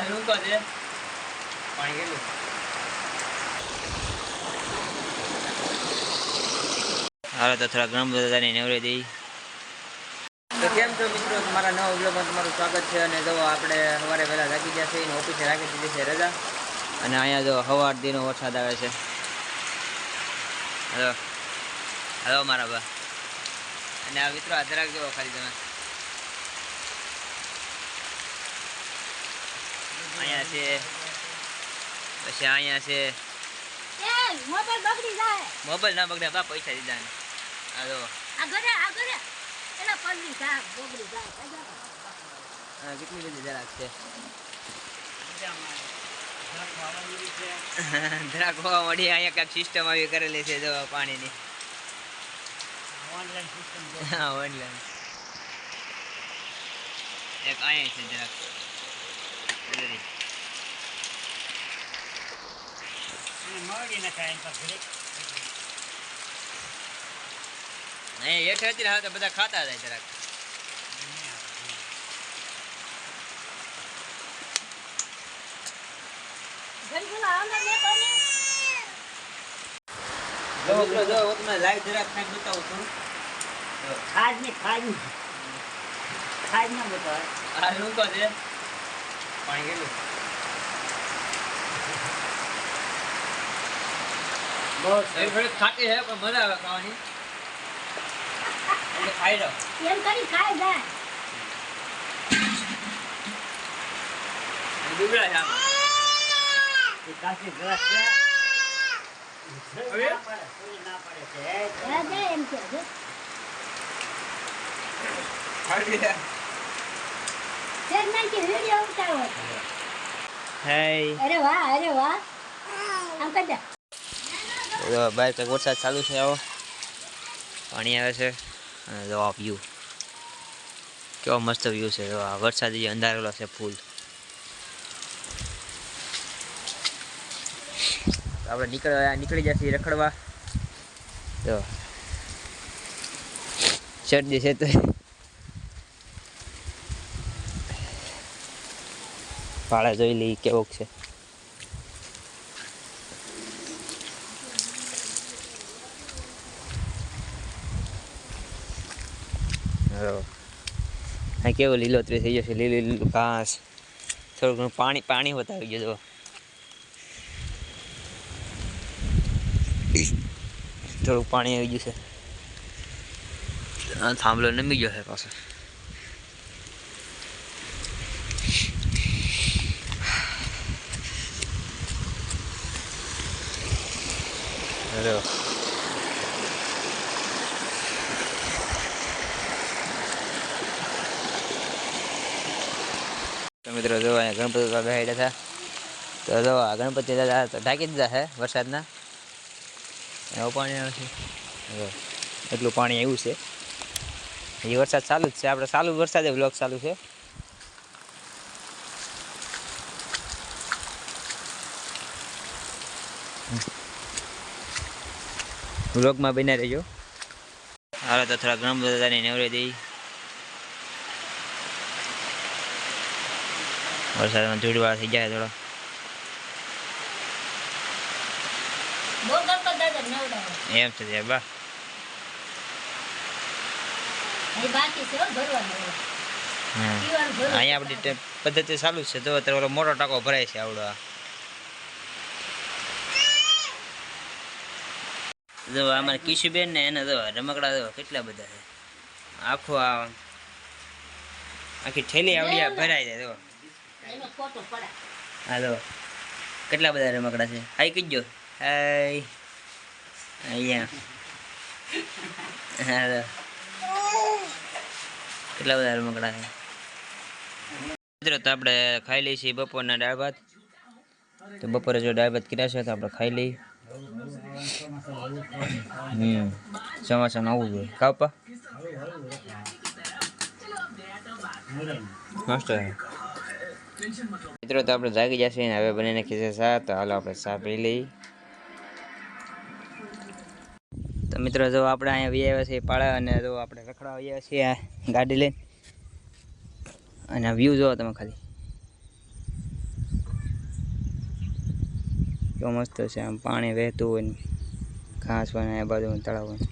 લૂકો છે પાણી કેટલું હાલો તો થોડા ગરમ બધાની નેવરે દઈ તો કેમ છો મિત્રો તમારા નવા વ્લોગમાં તમારું સ્વાગત છે અને જો આપણે સવારે વહેલા જાગી ગયા છે અને ઓફિસે રાખી દીધી છે રજા અને અહીંયા જો સવાર દીનો વરસાદ આવે છે હલો હલો મારા બા અને આ મિત્રો હાથ રાખજો ખાલી તમે અહીંયા છે પછી અહીંયા છે મોબાઈલ બગડી જાય મોબાઈલ ના બગડે બા પૈસા દીધા ને આ જો આગળ એલા પગડી જાય બગડી જાય કેટલી બધી જરાક છે જરાક હોવા મળી અહીંયા કાંઈક સિસ્ટમ આવી કરેલી છે જો પાણીની હા ઓનલાઈન એક અહીંયા છે જરાક નહીં હેઠ હતી ને તો બધા ખાતા જાય જરાક જો તમે લાઈવ જરાક ખાઈ બતાવું છું ખાજ ના બતાવે આ લૂકો છે પાણી કેટલું બહુ થોડીક ખાટી છે પણ મજા આવે ખાવાની એટલે ખાઈ લો એમ કરી ખાઈ જાય ડુબળા છે આમાં એ કાચી ગ્લાસ છે હવે? ના પડે છે એમ કે ખાઈ લે ચેરમેન કે વિડિયો ઉતારો હાય અરે વાહ આમ કર દે બહાર કંઈક વરસાદ ચાલુ છે આવો પાણી આવે છે અને જો આ વ્યૂ કેવો મસ્ત વ્યૂ છે જો આ વરસાદ જે અંધારેલો છે ફૂલ આપણે નીકળી જશે રખડવા જો શરદી છે તો ભાડા જોઈ લઈ કેવોક છે હા કેવું લીલોતરી થઈ જશે લીલું ઘાસ થોડું ઘણું પાણી બતાવી ગયું જો થોડુંક પાણી આવી ગયું છે આ થાંભલો નમી ગયો છે પાછો મિત્રો જો અહીંયા ગણપતિ બેઠા હતા તો જો આ ગણપતિ દાદા તો ઢાંકી દીધા છે વરસાદના એવું પાણી આવે છે એટલું પાણી આવ્યું છે એ વરસાદ ચાલુ જ છે આપણે ચાલુ વરસાદે બ્લોક ચાલુ છે બ્લોકમાં બન્યા રહેજો હાલો તો થોડા ગરમ બધાની નેવરે દઈ વરસાદમાં ધૂળવાળા થઈ જાય થોડો એમ છે બા અહીંયા આપણી પદ્ધતિ ચાલુ છે તો અત્યારે મોટો ટાંકો ભરાય છે આવડો જો અમારે કિશુબેન ને એના જો રમકડા જો કેટલા બધા છે આખી થેલી આવડી ભરાઈ જાય જો હા જો કેટલા બધા રમકડા છે હાઈ કીજો હાય અહીંયા હા કેટલા બધા રમકડા છે મિત્રો તો આપણે ખાઈ લઈએ છીએ બપોરના દાળ ભાત તો બપોરે જો દાળ ભાત કર્યા છે તો આપણે ખાઈ લઈએ ચોમાસામાં આવવું જોઈએ કાપા મસ્ત મિત્રો તો આપણે જાગી જશે ને હવે બની નાખી છે ચા તો હાલો આપણે ચા પી લઈએ તો મિત્રો જો આપણે અહીંયા વી આવ્યા છીએ પાળા અને જો આપણે રખડા આવ્યા છીએ આ ગાડી લઈને અને વ્યૂ જોવો તમે ખાલી એટલો મસ્ત છે, આમ પાણી વહેતું હોય ને ઘાસ હોય ને એ બાજુ તળાવ હોય.